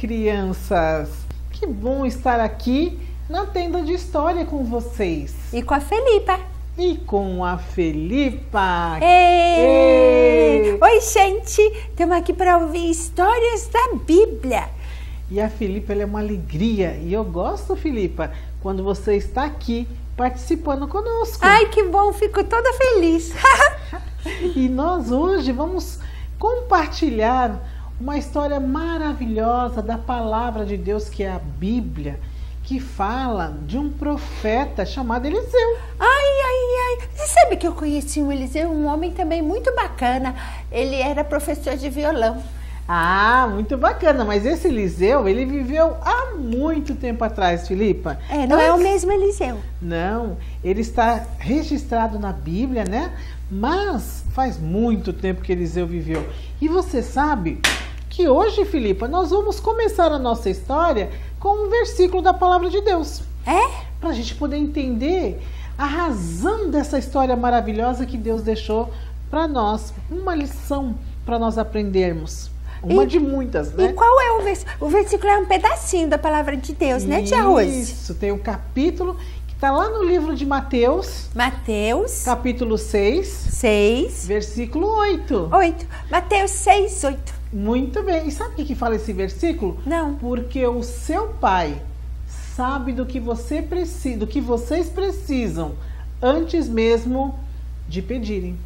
crianças! Que bom estar aqui na tenda de história com vocês. E com a Felipa. E com a Felipa. Ei! Oi, gente! Estamos aqui para ouvir histórias da Bíblia. E a Felipa, ela é uma alegria. E eu gosto, Felipa, quando você está aqui participando conosco. Ai, que bom! Fico toda feliz. E nós hoje vamos compartilhar uma história maravilhosa da palavra de Deus, que é a Bíblia, que fala de um profeta chamado Eliseu. Ai. Você sabe que eu conheci o Eliseu, um homem também muito bacana. Ele era professor de violão. Ah, muito bacana, mas esse Eliseu, ele viveu há muito tempo atrás, Felipa. Não é o mesmo Eliseu. Não, ele está registrado na Bíblia, né? Mas faz muito tempo que Eliseu viveu. E você sabe que hoje, Felipa, nós vamos começar a nossa história com um versículo da palavra de Deus. Para a gente poder entender a razão dessa história maravilhosa que Deus deixou para nós. Uma lição para nós aprendermos. Uma de muitas, né? E qual é o versículo? O versículo é um pedacinho da palavra de Deus, né, tia Rose? Isso, tem um capítulo que está lá no livro de Mateus. Mateus. Capítulo 6. Versículo 8. Mateus 6, 8. Muito bem. E sabe o que fala esse versículo? Não. Porque o seu pai sabe do que você precisa, do que vocês precisam antes mesmo de pedirem.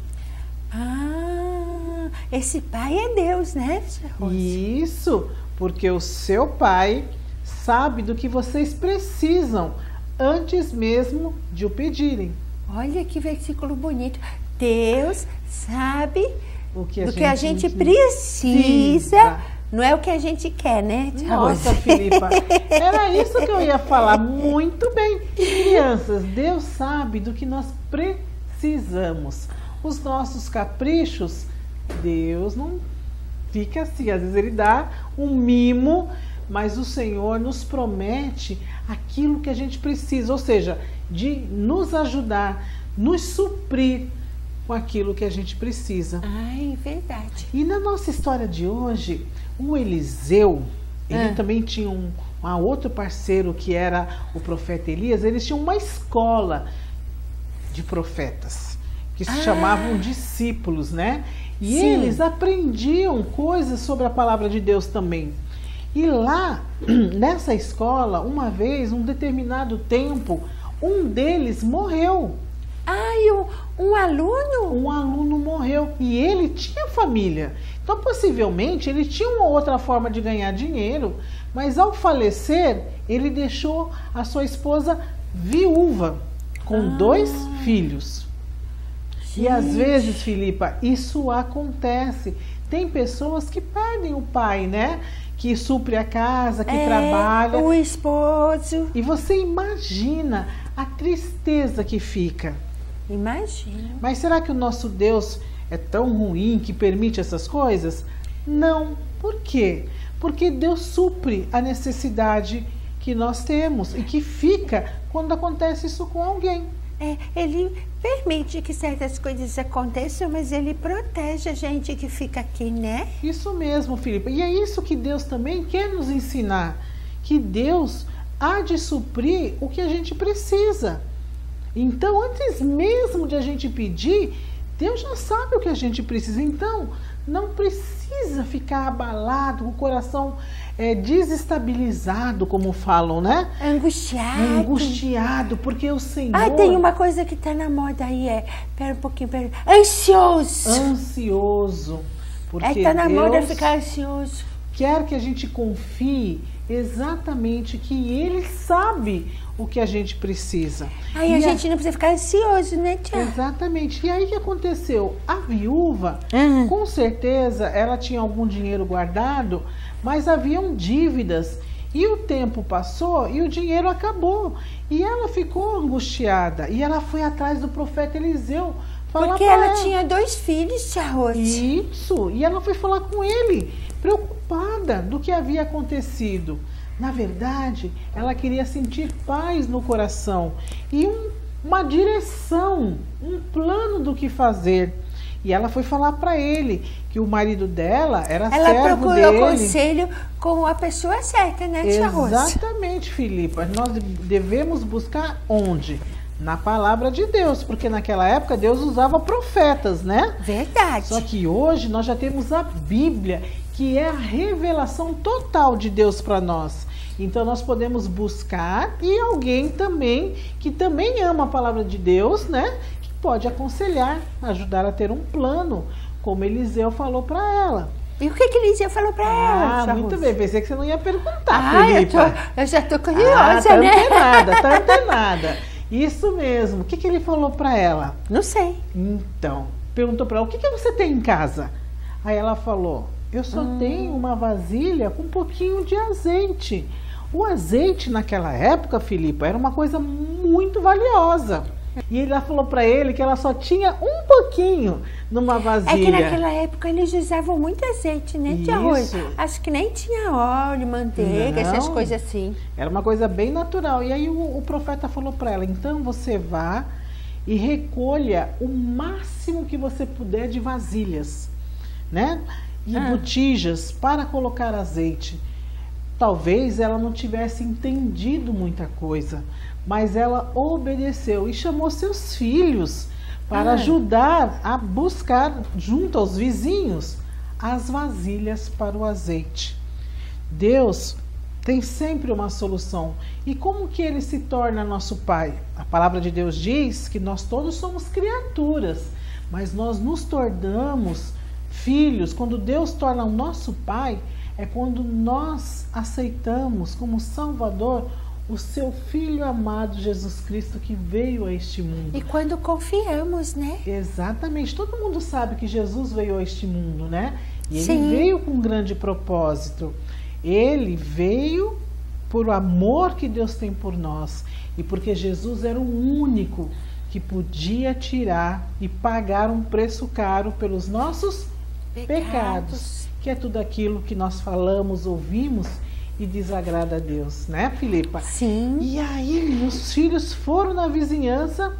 Esse pai é Deus, né, tia Rose? Isso, porque o seu pai sabe do que vocês precisam antes mesmo de o pedirem. Olha que versículo bonito. Deus sabe do que a gente precisa. Não é o que a gente quer, né, tia Nossa, Rose? Felipa, era isso que eu ia falar. Muito bem. Crianças, Deus sabe do que nós precisamos. Os nossos caprichos, Deus não fica assim. Às vezes Ele dá um mimo, mas o Senhor nos promete aquilo que a gente precisa. Ou seja, de nos ajudar, nos suprir com aquilo que a gente precisa. Ai, verdade. E na nossa história de hoje, o Eliseu, ele também tinha um outro parceiro que era o profeta Elias. Eles tinham uma escola de profetas que se chamavam discípulos, né? E eles aprendiam coisas sobre a palavra de Deus também. E lá, nessa escola, uma vez, um determinado tempo, um deles morreu. Um aluno? Um aluno morreu e ele tinha família. Então, possivelmente, ele tinha uma outra forma de ganhar dinheiro, mas ao falecer, ele deixou a sua esposa viúva, com 2 filhos. Gente. E às vezes, Felipa, isso acontece. Tem pessoas que perdem o pai, né? Que supre a casa, que trabalha. O esposo. E você imagina a tristeza que fica. Imagina. Mas será que o nosso Deus é tão ruim que permite essas coisas? Não. Por quê? Porque Deus supre a necessidade que nós temos e que fica quando acontece isso com alguém. Ele permite que certas coisas aconteçam, mas Ele protege a gente que fica aqui, né? Isso mesmo, Filipe. E é isso que Deus também quer nos ensinar. Que Deus há de suprir o que a gente precisa. Então, antes mesmo de a gente pedir, Deus já sabe o que a gente precisa. Então, não precisa ficar abalado, com o coração desestabilizado, como falam, né? Angustiado, porque o Senhor... tem uma coisa que está na moda aí, pera um pouquinho, Ansioso. Porque está na moda Deus ficar ansioso. Quer que a gente confie exatamente que Ele sabe o que a gente precisa. A gente não precisa ficar ansioso, né, tia? Exatamente. E aí o que aconteceu? A viúva, com certeza, ela tinha algum dinheiro guardado, mas haviam dívidas. E o tempo passou e o dinheiro acabou. E ela ficou angustiada. E ela foi atrás do profeta Eliseu. Porque ela tinha 2 filhos, tia Rose. Isso. E ela foi falar com ele, preocupada do que havia acontecido. Na verdade, ela queria sentir paz no coração e uma direção, um plano do que fazer. E ela foi falar para ele que o marido dela era servo Ela procurou dele. conselho com a pessoa certa, né, tia Rose? Exatamente, Filipa. Nós devemos buscar onde? Na palavra de Deus, porque naquela época Deus usava profetas, né? Verdade. Só que hoje nós já temos a Bíblia, que é a revelação total de Deus para nós. Então nós podemos buscar e alguém também que também ama a palavra de Deus, né? Que pode aconselhar, ajudar a ter um plano, como Eliseu falou para ela. E o que Eliseu falou para ela? Ah, muito bem. Pensei que você não ia perguntar, Ah, Filipa. eu já tô curiosa, tá né? antenada, tá antenada. Isso mesmo. O que ele falou para ela? Não sei. Então, perguntou para ela, o que você tem em casa? Aí ela falou, eu só tenho uma vasilha com um pouquinho de azeite. O azeite naquela época, Filipa, era uma coisa muito valiosa. E ela falou para ele que ela só tinha um pouquinho numa vasilha. É que naquela época eles usavam muito azeite, né, tia Rose? Isso. Acho que nem tinha óleo, manteiga, essas Não. coisas assim. Era uma coisa bem natural. E aí o profeta falou para ela, então você vá e recolha o máximo que você puder de vasilhas, né? E botijas para colocar azeite. Talvez ela não tivesse entendido muita coisa, mas ela obedeceu e chamou seus filhos para ajudar a buscar junto aos vizinhos as vasilhas para o azeite. Deus tem sempre uma solução. E como que ele se torna nosso pai? A palavra de Deus diz que nós todos somos criaturas, mas nós nos tornamos filhos. Quando Deus torna o nosso pai, é quando nós aceitamos como Salvador o seu Filho amado Jesus Cristo que veio a este mundo. E quando confiamos, né? Exatamente. Todo mundo sabe que Jesus veio a este mundo, né? E ele Sim. veio com um grande propósito. Ele veio por o amor que Deus tem por nós. E porque Jesus era o único que podia tirar e pagar um preço caro pelos nossos pecados. Que é tudo aquilo que nós falamos, ouvimos e desagrada a Deus, né, Filipa? Sim. E aí os filhos foram na vizinhança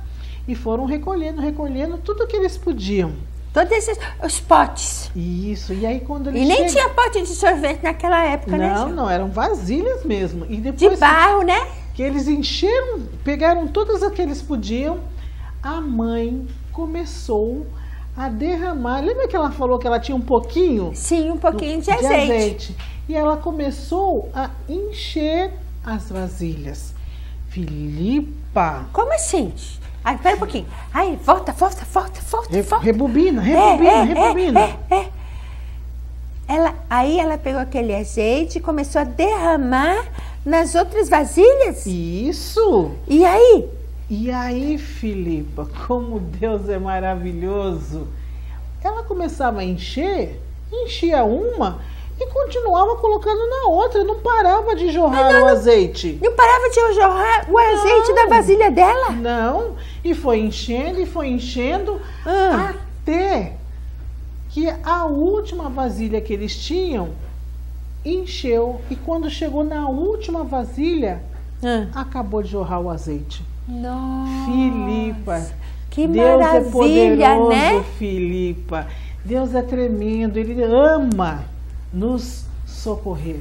e foram recolhendo tudo que eles podiam. Todos os potes. Isso, e aí quando eles E nem tinha pote de sorvete naquela época, né? Não, eram vasilhas mesmo. E De depois barro, né? que eles encheram, pegaram todas as que eles podiam, a mãe começou a derramar. Lembra que ela falou que ela tinha um pouquinho? Sim, um pouquinho de azeite. E ela começou a encher as vasilhas. Filipa. Como assim? Ai, espera um pouquinho. Ai, volta. Rebobina. Aí ela pegou aquele azeite e começou a derramar nas outras vasilhas. Isso. E aí? E aí, Filipa, como Deus é maravilhoso. Ela começava a encher, enchia uma e continuava colocando na outra, não parava de jorrar o azeite. Não parava de jorrar o azeite da vasilha dela? Não, e foi enchendo, até que a última vasilha que eles tinham encheu. E quando chegou na última vasilha, acabou de jorrar o azeite. Nossa, Filipa, que Deus maravilha, é poderoso, né? Filipa. Deus é tremendo, Ele ama nos socorrer.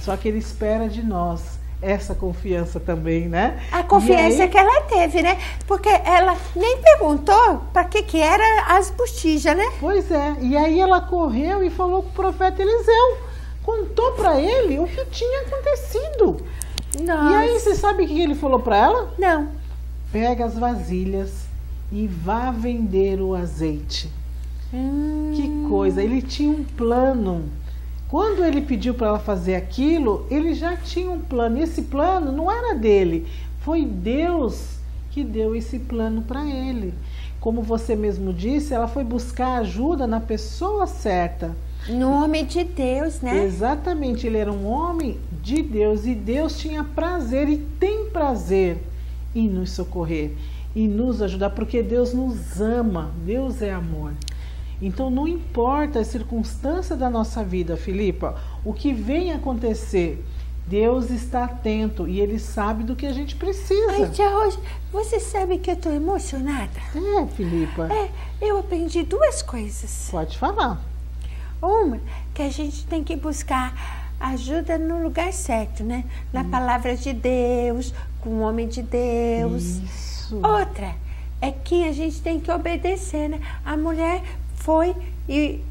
Só que Ele espera de nós essa confiança também, né? A confiança que ela teve, né? Porque ela nem perguntou para que era as botijas, né? Pois é. E aí ela correu e falou com o profeta Eliseu. Contou para ele o que tinha acontecido. Nossa. E aí você sabe o que ele falou para ela? Não. Pega as vasilhas e vá vender o azeite. Que coisa. Ele tinha um plano. Quando ele pediu para ela fazer aquilo, ele já tinha um plano. E esse plano não era dele. Foi Deus que deu esse plano para ele. Como você mesmo disse, ela foi buscar ajuda na pessoa certa. No homem de Deus, né? Exatamente, ele era um homem de Deus e Deus tinha prazer e tem prazer em nos socorrer, em nos ajudar, porque Deus nos ama, Deus é amor. Então não importa a circunstância da nossa vida, Filipa, o que vem acontecer, Deus está atento e Ele sabe do que a gente precisa. Ai, tia Rose, você sabe que eu tô emocionada? Filipa. Eu aprendi duas coisas. Pode falar. Uma, que a gente tem que buscar ajuda no lugar certo, né? Na palavra de Deus, com o homem de Deus. Isso. Outra, é que a gente tem que obedecer, né? A mulher foi e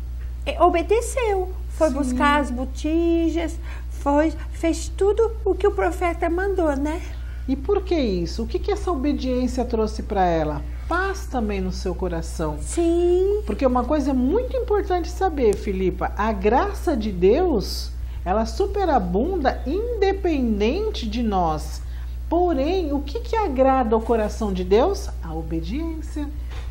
obedeceu. Foi buscar as botijas, fez tudo o que o profeta mandou, né? E por que isso? O que essa obediência trouxe para ela? Paz também no seu coração. Sim. Porque uma coisa muito importante saber, Filipa, a graça de Deus, ela superabunda independente de nós. Porém, o que agrada ao coração de Deus? A obediência.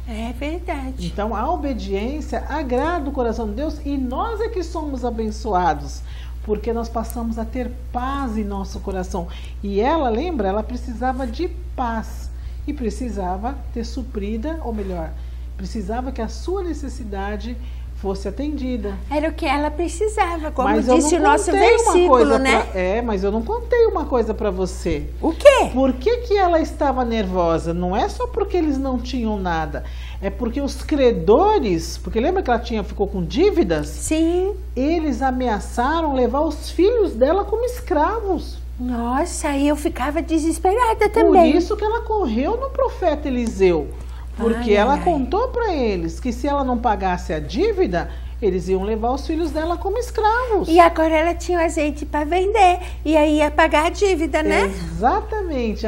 É verdade. Então, a obediência agrada o coração de Deus e nós é que somos abençoados, porque nós passamos a ter paz em nosso coração. E ela, lembra, ela precisava de paz e precisava ter suprida, ou melhor, precisava que a sua necessidade fosse atendida. Era o que ela precisava, como mas disse o nosso versículo, né? Mas eu não contei uma coisa para você. O quê? Por que ela estava nervosa? Não é só porque eles não tinham nada. É porque os credores, porque lembra que ela ficou com dívidas? Sim. Eles ameaçaram levar os filhos dela como escravos. Nossa, aí eu ficava desesperada também. Por isso que ela correu no profeta Eliseu. Porque ela contou para eles que se ela não pagasse a dívida, eles iam levar os filhos dela como escravos. E agora ela tinha o azeite para vender e aí ia pagar a dívida, né? Exatamente.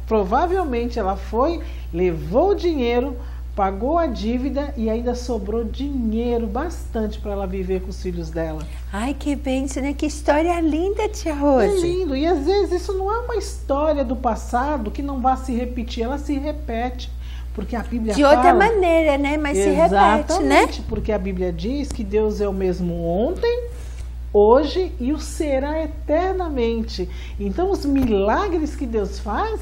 Provavelmente ela levou o dinheiro, pagou a dívida e ainda sobrou dinheiro bastante para ela viver com os filhos dela. Ai, que bênção, né? Que história linda, tia Rose. É lindo. E às vezes isso não é uma história do passado que não vai se repetir, ela se repete. Porque a Bíblia de outra maneira, né? Mas se repete, né? Porque a Bíblia diz que Deus é o mesmo ontem, hoje e o será eternamente. Então, os milagres que Deus faz,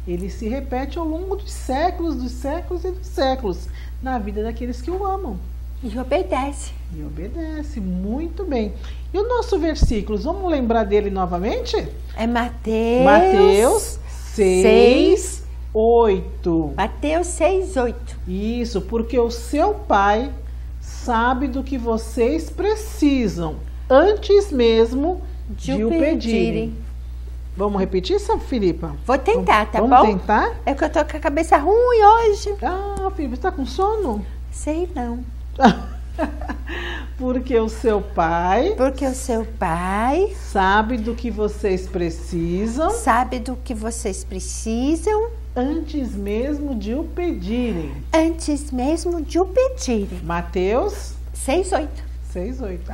ele se repete ao longo dos séculos e dos séculos, na vida daqueles que o amam. E obedece. E obedece, muito bem. E o nosso versículo, vamos lembrar dele novamente? É Mateus. Mateus 6, 8. Mateus 6, 8. Isso, porque o seu pai sabe do que vocês precisam antes mesmo de o pedirem. Vamos repetir isso, Filipa? Vou tentar, tá bom? Vamos tentar? É que eu tô com a cabeça ruim hoje. Ah, Filipa, você tá com sono? Sei não. Porque o seu pai... Porque o seu pai... sabe do que vocês precisam... sabe do que vocês precisam... antes mesmo de o pedirem. Antes mesmo de o pedirem. Mateus 6, 8. 6, 8.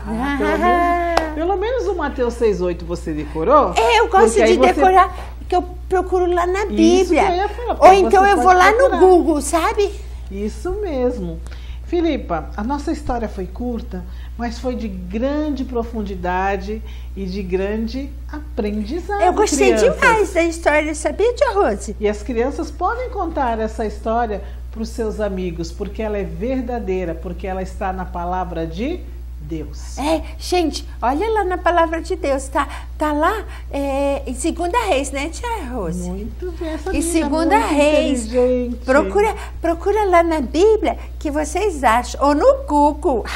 Pelo menos o Mateus 6, 8 você decorou? Eu gosto de decorar, que eu procuro lá na Bíblia. Ou então eu vou lá no Google, sabe? Isso mesmo. Filipa, a nossa história foi curta, mas foi de grande profundidade e de grande aprendizado. Eu gostei demais da história, sabia, tia Rose? E as crianças podem contar essa história para os seus amigos, porque ela é verdadeira, porque ela está na palavra de Deus. Gente, olha lá na palavra de Deus, tá lá em 2 Reis, né, tia Rose? Muito bem, essa em 2 Reis, procura lá na Bíblia que vocês acham, ou no Google,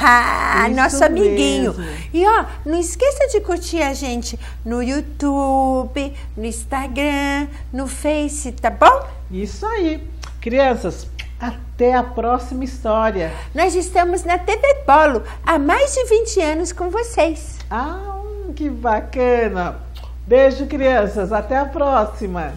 nosso amiguinho. Mesmo. E ó, não esqueça de curtir a gente no YouTube, no Instagram, no Face, tá bom? Isso aí. Crianças, até a próxima história. Nós estamos na TV Polo há mais de 20 anos com vocês. Que bacana. Beijo, crianças. Até a próxima.